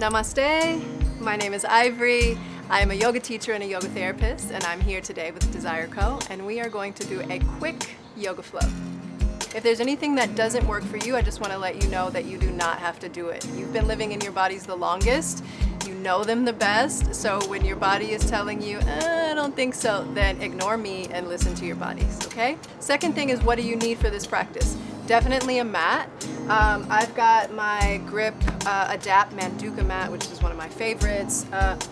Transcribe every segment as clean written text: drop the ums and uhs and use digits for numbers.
Namaste, my name is Ivorie. I am a yoga teacher and a yoga therapist, and I'm here today with Desire Co, and we are going to do a quick yoga flow. If there's anything that doesn't work for you, I just want to let you know that you do not have to do it. You've been living in your bodies the longest, you know them the best, so when your body is telling you, I don't think so, then ignore me and listen to your bodies, okay? Second thing is, what do you need for this practice? Definitely a mat. I've got my Grip Adapt Manduka mat, which is one of my favorites.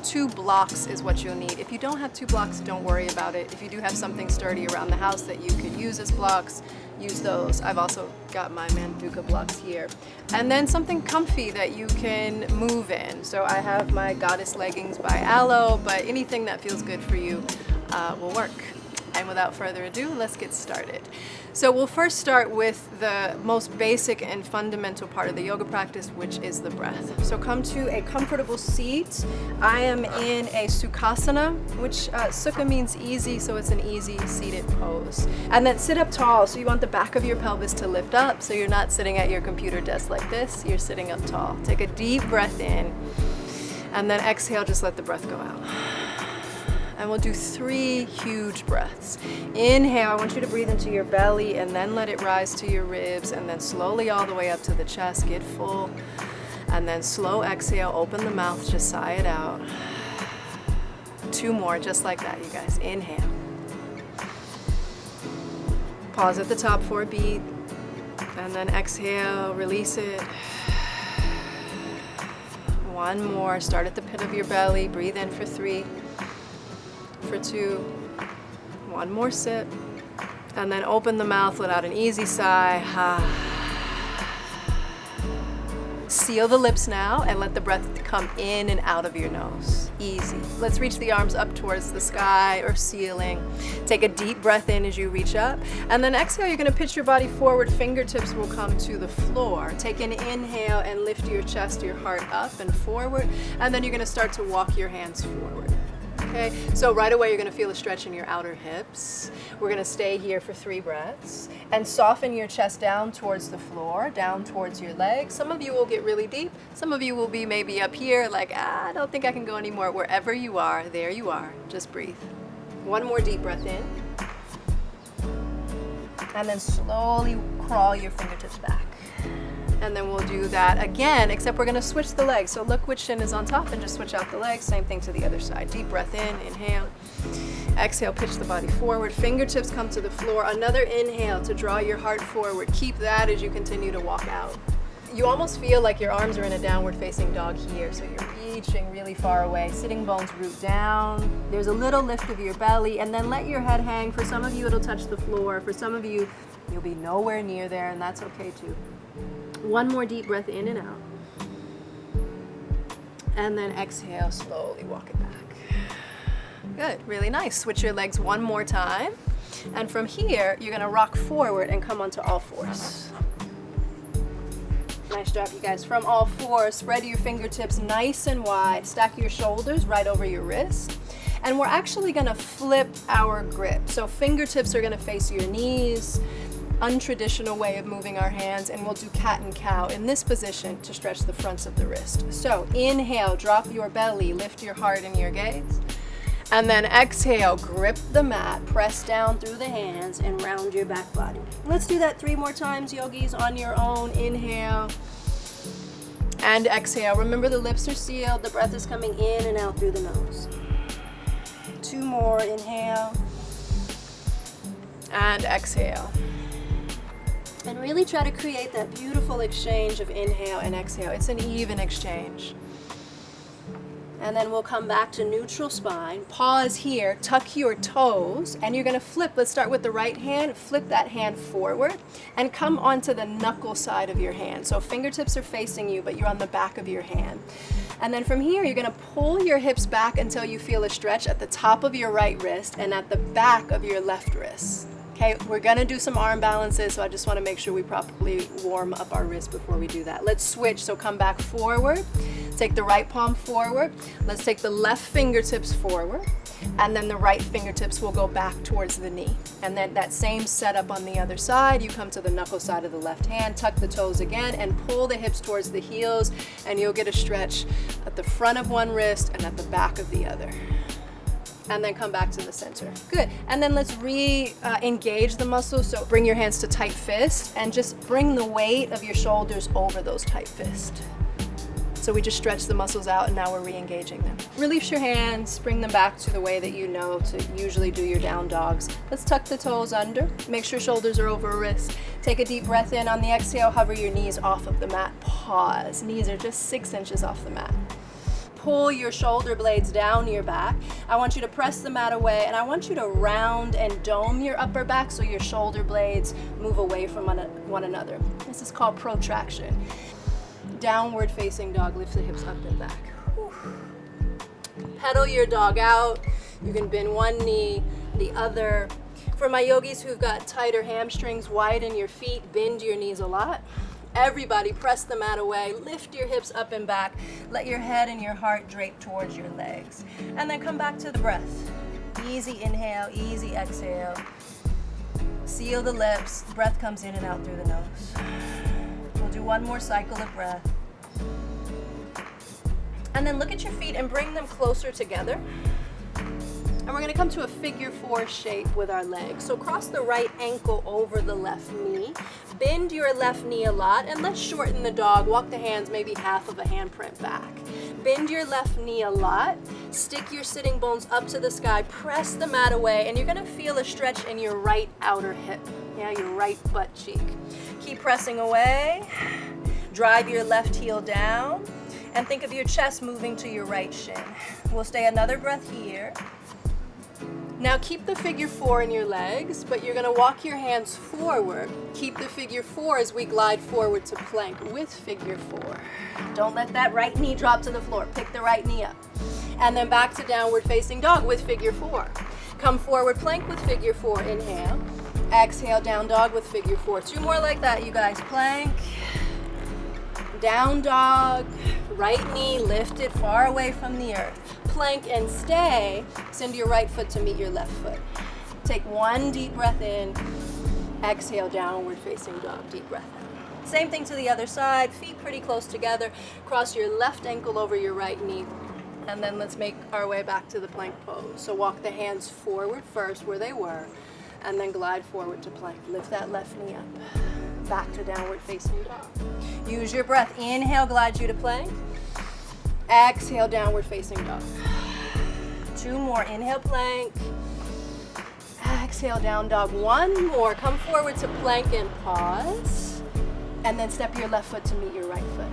2 blocks is what you'll need. If you don't have 2 blocks, don't worry about it. If you do have something sturdy around the house that you could use as blocks, use those. I've also got my Manduka blocks here. And then something comfy that you can move in. So I have my Goddess leggings by Aloe, but anything that feels good for you will work. And without further ado, let's get started. So we'll first start with the most basic and fundamental part of the yoga practice, which is the breath. So come to a comfortable seat. I am in a Sukhasana, which Sukha means easy, so it's an easy seated pose. And then sit up tall, so you want the back of your pelvis to lift up, so you're not sitting at your computer desk like this, you're sitting up tall. Take a deep breath in, and then exhale, just let the breath go out. And we'll do 3 huge breaths. Inhale, I want you to breathe into your belly and then let it rise to your ribs, and then slowly all the way up to the chest, get full. And then slow exhale, open the mouth, just sigh it out. 2 more, just like that, you guys. Inhale. Pause at the top for a beat. And then exhale, release it. 1 more, start at the pit of your belly, breathe in for 3. For 2, 1 more sip, and then open the mouth, let out an easy sigh. Seal the lips now and let the breath come in and out of your nose. Easy. Let's reach the arms up towards the sky or ceiling. Take a deep breath in as you reach up, and then exhale, you're going to pitch your body forward. Fingertips will come to the floor. Take an inhale and lift your chest, your heart up and forward, and then you're going to start to walk your hands forward. Okay, so right away you're going to feel a stretch in your outer hips. We're going to stay here for 3 breaths and soften your chest down towards the floor, down towards your legs. Some of you will get really deep. Some of you will be maybe up here like, I don't think I can go anymore. Wherever you are, there you are. Just breathe. 1 more deep breath in. And then slowly crawl your fingertips back. And then we'll do that again, except we're gonna switch the legs. So look which shin is on top and just switch out the legs. Same thing to the other side. Deep breath in, inhale. Exhale, pitch the body forward. Fingertips come to the floor. Another inhale to draw your heart forward. Keep that as you continue to walk out. You almost feel like your arms are in a downward facing dog here. So you're reaching really far away. Sitting bones root down. There's a little lift of your belly, and then let your head hang. For some of you, it'll touch the floor. For some of you, you'll be nowhere near there, and that's okay too. 1 more deep breath in and out. And then exhale, slowly walk it back. Good, really nice. Switch your legs 1 more time. And from here, you're gonna rock forward and come onto all 4s. Nice job, you guys. From all 4s, spread your fingertips nice and wide. Stack your shoulders right over your wrist. And we're actually gonna flip our grip. So fingertips are gonna face your knees. Untraditional way of moving our hands, and we'll do cat and cow in this position to stretch the fronts of the wrist. So inhale, drop your belly, lift your heart and your gaze. And then exhale, grip the mat, press down through the hands and round your back body. Let's do that 3 more times, yogis, on your own. Inhale and exhale. Remember, the lips are sealed, the breath is coming in and out through the nose. 2 more, inhale and exhale. And really try to create that beautiful exchange of inhale and exhale. It's an even exchange. And then we'll come back to neutral spine. Pause here, tuck your toes, and you're gonna flip. Let's start with the right hand. Flip that hand forward and come onto the knuckle side of your hand. So fingertips are facing you, but you're on the back of your hand. And then from here, you're gonna pull your hips back until you feel a stretch at the top of your right wrist and at the back of your left wrist. Okay, we're gonna do some arm balances, so I just wanna make sure we properly warm up our wrists before we do that. Let's switch, so come back forward. take the right palm forward. Let's take the left fingertips forward, and then the right fingertips will go back towards the knee. And then that same setup on the other side, you come to the knuckle side of the left hand, tuck the toes again, and pull the hips towards the heels, and you'll get a stretch at the front of one wrist and at the back of the other. And then come back to the center. Good. And then let's re-engage the muscles. So bring your hands to tight fist and just bring the weight of your shoulders over those tight fists. So we just stretch the muscles out, and now we're re-engaging them. Release your hands, bring them back to the way that you know to usually do your down dogs. Let's tuck the toes under. Make sure shoulders are over wrists. Take a deep breath in. On the exhale, hover your knees off of the mat. Pause. Knees are just 6 inches off the mat. Pull your shoulder blades down your back. I want you to press the mat away, and I want you to round and dome your upper back so your shoulder blades move away from one another. This is called protraction. Downward facing dog, lift the hips up and back. Whew. Pedal your dog out. You can bend one knee, the other. For my yogis who've got tighter hamstrings, widen your feet, bend your knees a lot. Everybody press the mat away, lift your hips up and back, let your head and your heart drape towards your legs. And then come back to the breath. Easy inhale, easy exhale. Seal the lips, breath comes in and out through the nose. We'll do one more cycle of breath. And then look at your feet and bring them closer together. And we're gonna come to a figure 4 shape with our legs. So cross the right ankle over the left knee. Bend your left knee a lot, and let's shorten the dog. Walk the hands maybe half of a handprint back. Bend your left knee a lot. Stick your sitting bones up to the sky. Press the mat away, and you're gonna feel a stretch in your right outer hip. Yeah, your right butt cheek. Keep pressing away. Drive your left heel down, and think of your chest moving to your right shin. We'll stay another breath here. Now keep the figure 4 in your legs, but you're gonna walk your hands forward. Keep the figure 4 as we glide forward to plank with figure 4. Don't let that right knee drop to the floor. Pick the right knee up. And then back to downward facing dog with figure 4. Come forward plank with figure 4, inhale. Exhale, down dog with figure 4. 2 more like that, you guys. Plank, down dog, right knee lifted far away from the earth. Plank and stay. Send your right foot to meet your left foot. Take one deep breath in. Exhale, downward facing dog, deep breath out. Same thing to the other side, feet pretty close together. Cross your left ankle over your right knee. And then let's make our way back to the plank pose. So walk the hands forward first where they were, and then glide forward to plank. Lift that left knee up. Back to downward facing dog. Use your breath. Inhale, glide you to plank. Exhale, downward facing dog. 2 more. Inhale, plank. Exhale, down dog. 1 more. Come forward to plank and pause. And then step your left foot to meet your right foot.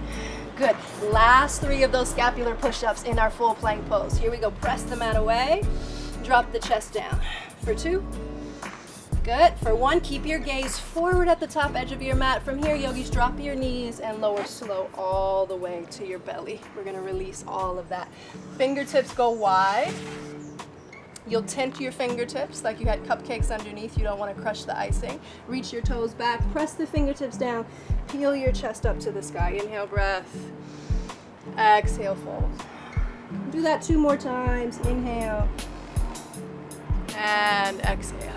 Good. Last 3 of those scapular push-ups in our full plank pose. Here we go. Press the mat away. Drop the chest down. For 2. Good. For 1, keep your gaze forward at the top edge of your mat. From here, yogis, drop your knees and lower slow all the way to your belly. We're going to release all of that. Fingertips go wide. You'll tint your fingertips like you had cupcakes underneath. You don't want to crush the icing. Reach your toes back. Press the fingertips down. Peel your chest up to the sky. Inhale, breath. Exhale, fold. Do that 2 more times. Inhale. And exhale.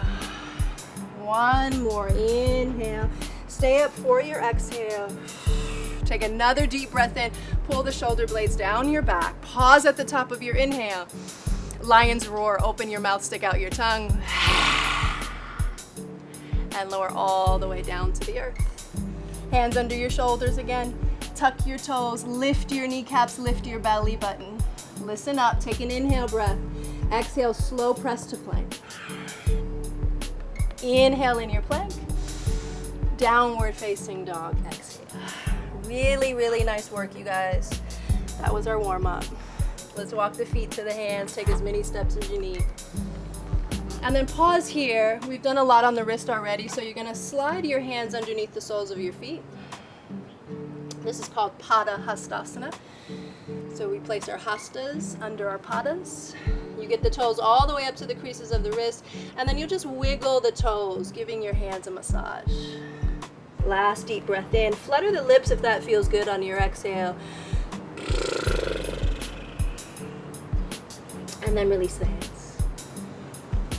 1 more. Inhale. Stay up for your exhale. Take another deep breath in. Pull the shoulder blades down your back. Pause at the top of your inhale. Lion's roar. Open your mouth, stick out your tongue. And lower all the way down to the earth. Hands under your shoulders again. Tuck your toes. Lift your kneecaps. Lift your belly button. Listen up. Take an inhale breath. Exhale, slow press to plank. Inhale in your plank. Downward facing dog. Exhale. Really, really nice work, you guys. That was our warm-up. Let's walk the feet to the hands. Take as many steps as you need. And then pause here. We've done a lot on the wrist already, so you're gonna slide your hands underneath the soles of your feet. This is called Pada Hastasana. So we place our hastas under our padas. You get the toes all the way up to the creases of the wrist, and then you just wiggle the toes, giving your hands a massage. Last deep breath in. Flutter the lips if that feels good on your exhale. And then release the hands.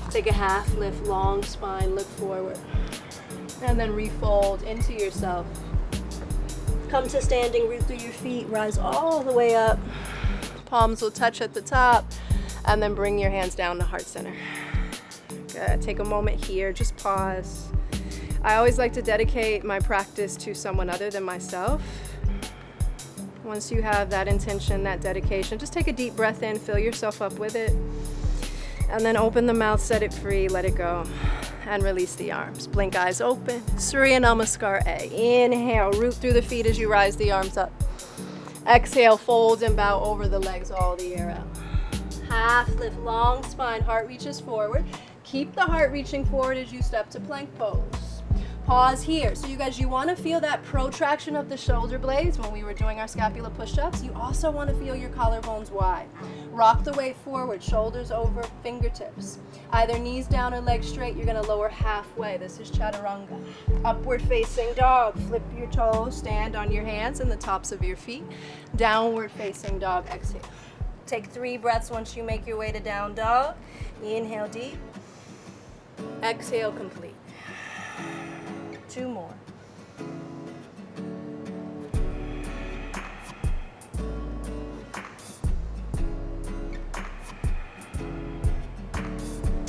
Take a half lift, long spine, look forward. And then refold into yourself. Come to standing, root through your feet, rise all the way up. Palms will touch at the top, and then bring your hands down to heart center. Good, take a moment here, just pause. I always like to dedicate my practice to someone other than myself. Once you have that intention, that dedication, just take a deep breath in, fill yourself up with it, and then open the mouth, set it free, let it go, and release the arms. Blink eyes open, Surya Namaskar A. Inhale, root through the feet as you rise the arms up. Exhale, fold and bow over the legs, all the air out. Half lift, long spine, heart reaches forward. Keep the heart reaching forward as you step to plank pose. Pause here. So you guys, you want to feel that protraction of the shoulder blades when we were doing our scapula push-ups. You also want to feel your collarbones wide. Rock the weight forward, shoulders over fingertips. Either knees down or legs straight. You're going to lower halfway. This is chaturanga. Upward facing dog. Flip your toes, stand on your hands and the tops of your feet. Downward facing dog, exhale. Take 3 breaths once you make your way to down dog. Inhale deep. Exhale complete. 2 more.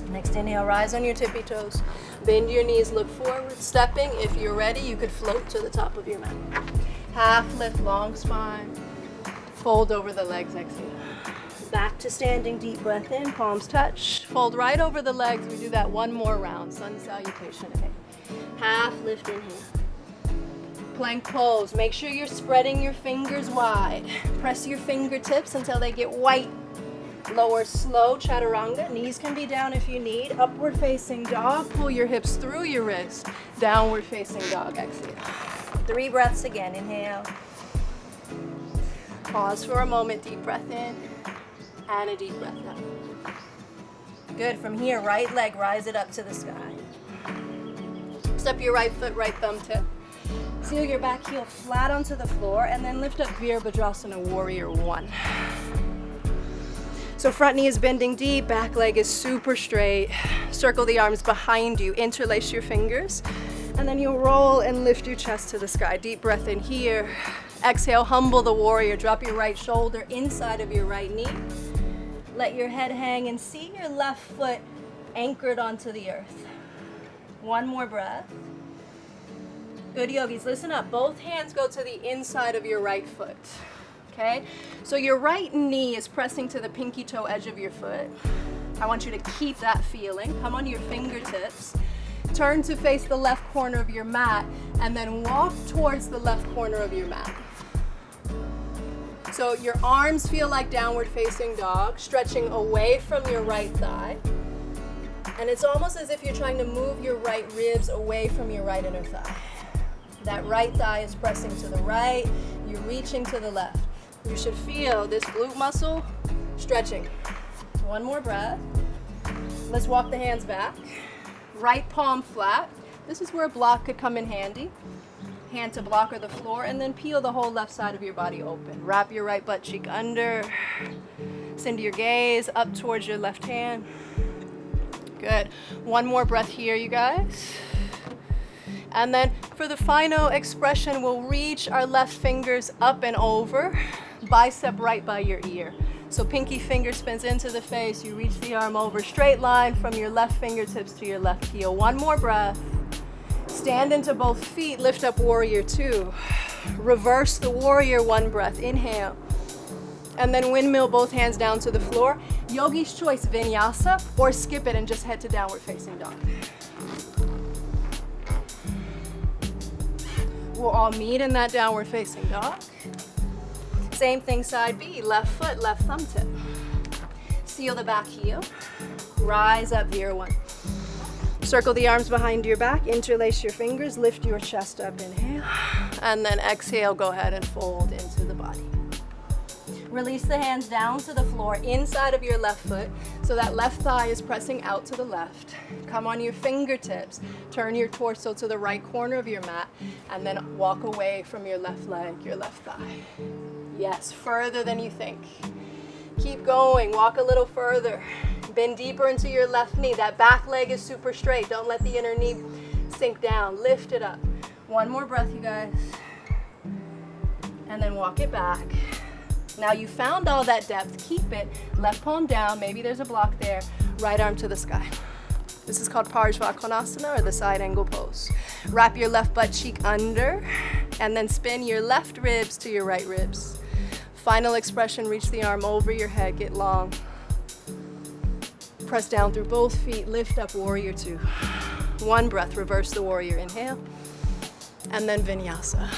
Next inhale, rise on your tippy toes. Bend your knees, look forward. Stepping, if you're ready, you could float to the top of your mat. Half lift, long spine. Fold over the legs, exhale. Back to standing, deep breath in, palms touch. Fold right over the legs. We do that 1 more round. Sun salutation. Half lift, inhale. Plank pose. Make sure you're spreading your fingers wide. Press your fingertips until they get white. Lower slow, chaturanga. Knees can be down if you need. Upward facing dog. Pull your hips through your wrist. Downward facing dog. Exhale. 3 breaths again. Inhale. Pause for a moment. Deep breath in. And a deep breath out. Good. From here, right leg, rise it up to the sky. Step your right foot, right thumb tip. Seal your back heel flat onto the floor, and then lift up Virabhadrasana, Warrior 1. So front knee is bending deep, back leg is super straight. Circle the arms behind you, interlace your fingers, and then you'll roll and lift your chest to the sky. Deep breath in here. Exhale, humble the warrior. Drop your right shoulder inside of your right knee. Let your head hang and see your left foot anchored onto the earth. 1 more breath. Good yogis, listen up. Both hands go to the inside of your right foot. Okay? So your right knee is pressing to the pinky toe edge of your foot. I want you to keep that feeling. Come on your fingertips. Turn to face the left corner of your mat and then walk towards the left corner of your mat. So your arms feel like downward facing dog, stretching away from your right thigh. And it's almost as if you're trying to move your right ribs away from your right inner thigh. That right thigh is pressing to the right, you're reaching to the left. You should feel this glute muscle stretching. 1 more breath. Let's walk the hands back. Right palm flat. This is where a block could come in handy. Hand to block or the floor, and then peel the whole left side of your body open. Wrap your right butt cheek under. Send your gaze up towards your left hand. Good. 1 more breath here, you guys. And then for the final expression, we'll reach our left fingers up and over, bicep right by your ear. So pinky finger spins into the face, you reach the arm over, straight line from your left fingertips to your left heel. 1 more breath. Stand into both feet, lift up warrior 2. Reverse the warrior, 1 breath, inhale. And then windmill both hands down to the floor. Yogi's choice, vinyasa, or skip it and just head to downward facing dog. We'll all meet in that downward facing dog. Same thing, side B, left foot, left thumb tip. Seal the back heel. Rise up, Vira 1. Circle the arms behind your back, interlace your fingers, lift your chest up, inhale. And then exhale, go ahead and fold into the body. Release the hands down to the floor inside of your left foot so that left thigh is pressing out to the left. Come on your fingertips. Turn your torso to the right corner of your mat and then walk away from your left leg, your left thigh. Yes, further than you think. Keep going, walk a little further. Bend deeper into your left knee. That back leg is super straight. Don't let the inner knee sink down. Lift it up. One more breath, you guys. And then walk it back. Now you found all that depth. Keep it. Left palm down. Maybe there's a block there. Right arm to the sky. This is called Konasana, or the side angle pose. Wrap your left butt cheek under and then spin your left ribs to your right ribs. Final expression, reach the arm over your head, get long. Press down through both feet, lift up, warrior two. One breath, reverse the warrior, inhale, and then vinyasa.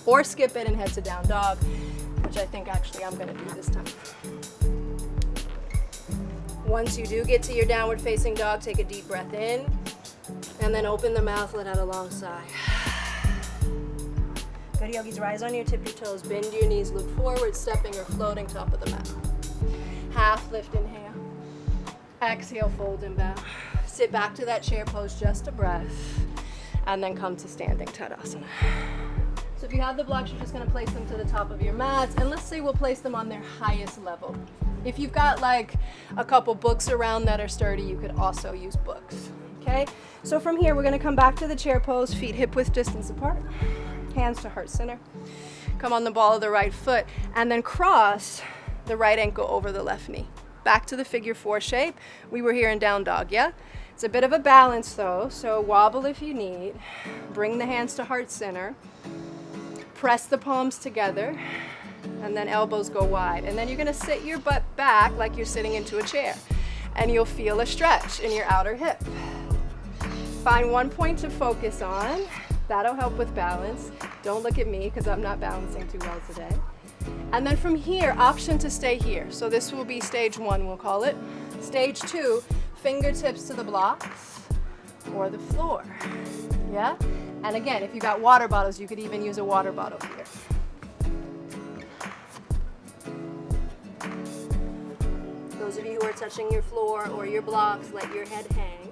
Or skip it and head to down dog, which I think actually I'm gonna do this time. Once you do get to your downward facing dog, take a deep breath in, and then open the mouth, let out a long sigh. Good yogis, rise on your tippy toes, bend your knees, look forward, stepping or floating top of the mat. Half lift, inhale. Exhale, fold and bow. Sit back to that chair pose, just a breath, and then come to standing Tadasana. So if you have the blocks, you're just gonna place them to the top of your mats, and let's say we'll place them on their highest level. If you've got like a couple books around that are sturdy, you could also use books, okay? So from here, we're gonna come back to the chair pose, feet hip-width distance apart, hands to heart center. Come on the ball of the right foot, and then cross the right ankle over the left knee. Back to the figure four shape. We were here in down dog, yeah? It's a bit of a balance though, so wobble if you need. Bring the hands to heart center. Press the palms together, and then elbows go wide. And then you're gonna sit your butt back like you're sitting into a chair, and you'll feel a stretch in your outer hip. Find one point to focus on. That'll help with balance. Don't look at me because I'm not balancing too well today. And then from here, option to stay here. So this will be stage one, we'll call it. Stage two, fingertips to the blocks or the floor, yeah? And again, if you got water bottles, you could even use a water bottle here. Those of you who are touching your floor or your blocks, let your head hang.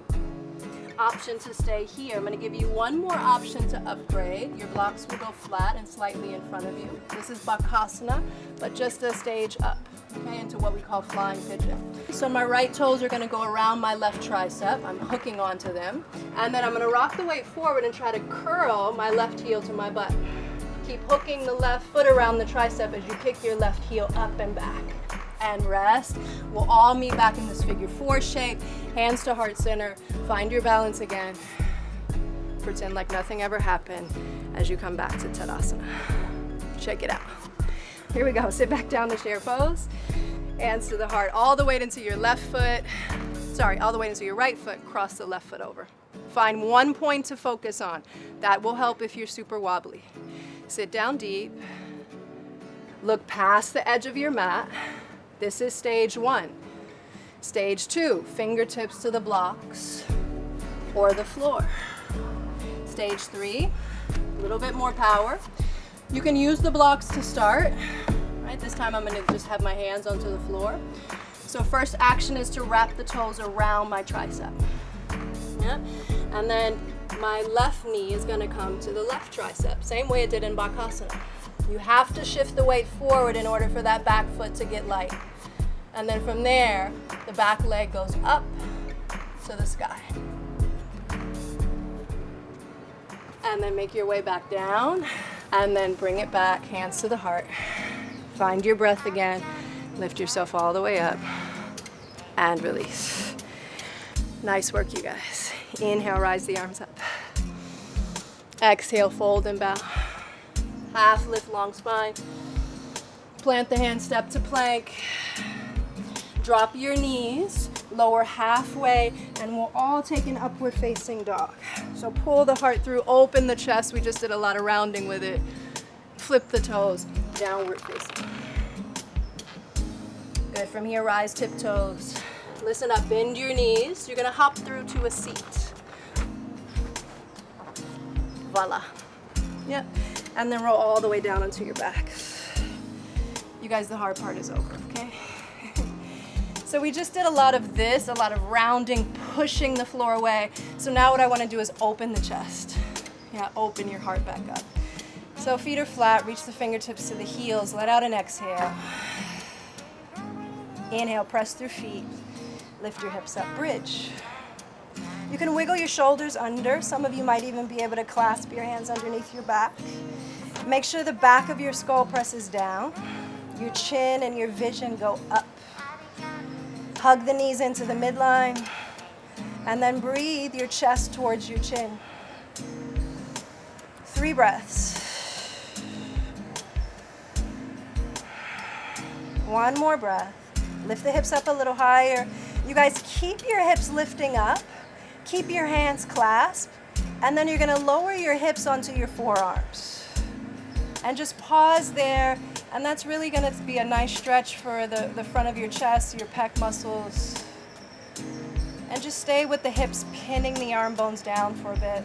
Option to stay here. I'm going to give you one more option to upgrade. Your blocks will go flat and slightly in front of you. This is Bakasana, but just a stage up, okay, into what we call flying pigeon. So my right toes are going to go around my left tricep. I'm hooking onto them. And then I'm going to rock the weight forward and try to curl my left heel to my butt. Keep hooking the left foot around the tricep as you kick your left heel up and back. And rest. We'll all meet back in this figure four shape, hands to heart center. Find your balance again. Pretend like nothing ever happened as you come back to Tadasana. Check it out. Here we go. Sit back down to chair pose. Hands to the heart. All the weight into your left foot. All the way into your right foot. Cross the left foot over. Find one point to focus on. That will help if you're super wobbly. Sit down deep. Look past the edge of your mat. This is stage one. Stage two, fingertips to the blocks or the floor. Stage three, a little bit more power. You can use the blocks to start, right? This time I'm gonna just have my hands onto the floor. So first action is to wrap the toes around my tricep. Yeah? And then my left knee is gonna come to the left tricep, same way it did in Bakasana. You have to shift the weight forward in order for that back foot to get light. And then from there, the back leg goes up to the sky. And then make your way back down, and then bring it back, hands to the heart. Find your breath again. Lift yourself all the way up, and release. Nice work, you guys. Inhale, rise the arms up. Exhale, fold and bow. Half lift, long spine. Plant the hand, step to plank. Drop your knees, lower halfway, and we'll all take an upward facing dog. So pull the heart through, open the chest. We just did a lot of rounding with it. Flip the toes, downward facing. Good, from here, rise tiptoes. Listen up, bend your knees. You're gonna hop through to a seat. Voila. Yep. And then roll all the way down onto your back. You guys, the hard part is over, okay? So we just did a lot of this, a lot of rounding, pushing the floor away. So now what I want to do is open the chest. Yeah, open your heart back up. So feet are flat, reach the fingertips to the heels, let out an exhale. Inhale, press through feet. Lift your hips up, bridge. You can wiggle your shoulders under. Some of you might even be able to clasp your hands underneath your back. Make sure the back of your skull presses down. Your chin and your vision go up. Hug the knees into the midline. And then breathe your chest towards your chin. 3 breaths. 1 more breath. Lift the hips up a little higher. You guys, keep your hips lifting up. Keep your hands clasped. And then you're going to lower your hips onto your forearms. And just pause there. And that's really going to be a nice stretch for the front of your chest, your pec muscles. And just stay with the hips pinning the arm bones down for a bit.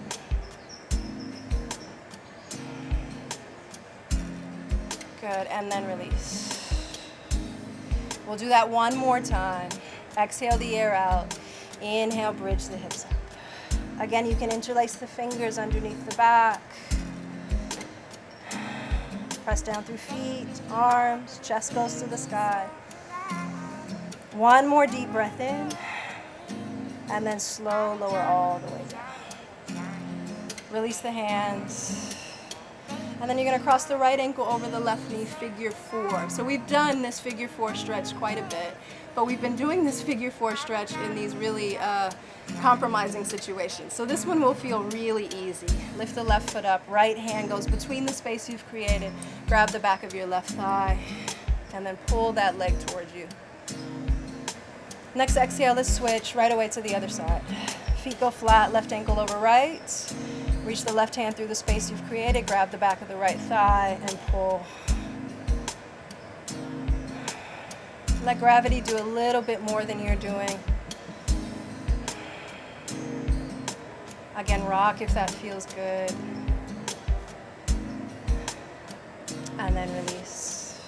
Good, and then release. We'll do that one more time. Exhale the air out. Inhale, bridge the hips up. Again, you can interlace the fingers underneath the back. Press down through feet, arms, chest goes to the sky. One more deep breath in. And then slow lower all the way down. Release the hands. And then you're going to cross the right ankle over the left knee, figure 4. So we've done this figure 4 stretch quite a bit, but we've been doing this figure 4 stretch in these really compromising situations. So this one will feel really easy. Lift the left foot up, right hand goes between the space you've created. Grab the back of your left thigh, and then pull that leg towards you. Next exhale, let's switch right away to the other side. Feet go flat, left ankle over right. Reach the left hand through the space you've created. Grab the back of the right thigh and pull. Let gravity do a little bit more than you're doing. Again, rock if that feels good. And then release.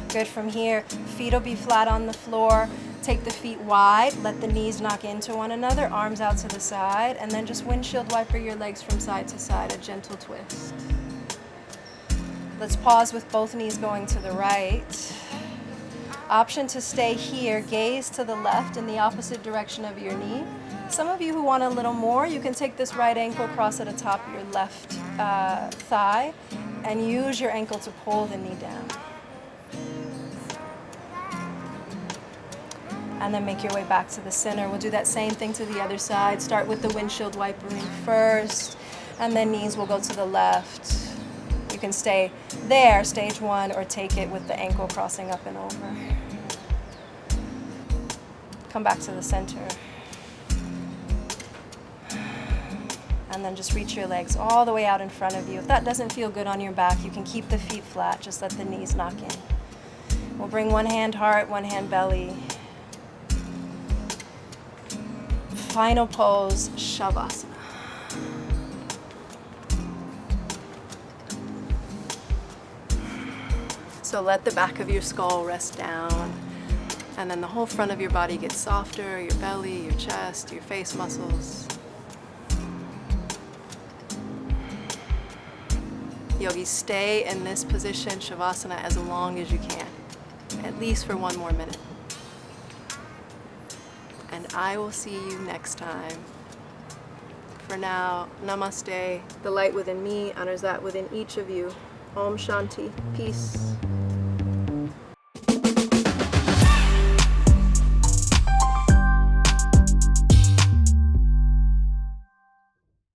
Good. From here, feet will be flat on the floor. Take the feet wide, let the knees knock into one another, arms out to the side, and then just windshield wiper your legs from side to side, a gentle twist. Let's pause with both knees going to the right. Option to stay here, gaze to the left in the opposite direction of your knee. Some of you who want a little more, you can take this right ankle, cross at the top of your left thigh, and use your ankle to pull the knee down. And then make your way back to the center. We'll do that same thing to the other side. Start with the windshield wipering first, and then knees will go to the left. You can stay there, stage 1, or take it with the ankle crossing up and over. Come back to the center. And then just reach your legs all the way out in front of you. If that doesn't feel good on your back, you can keep the feet flat. Just let the knees knock in. We'll bring one hand heart, one hand belly. Final pose, Shavasana. So let the back of your skull rest down, and then the whole front of your body gets softer, your belly, your chest, your face muscles. Yogis, stay in this position, Shavasana, as long as you can, at least for 1 more minute. And I will see you next time. For now, namaste. The light within me honors that within each of you. Om Shanti. Peace.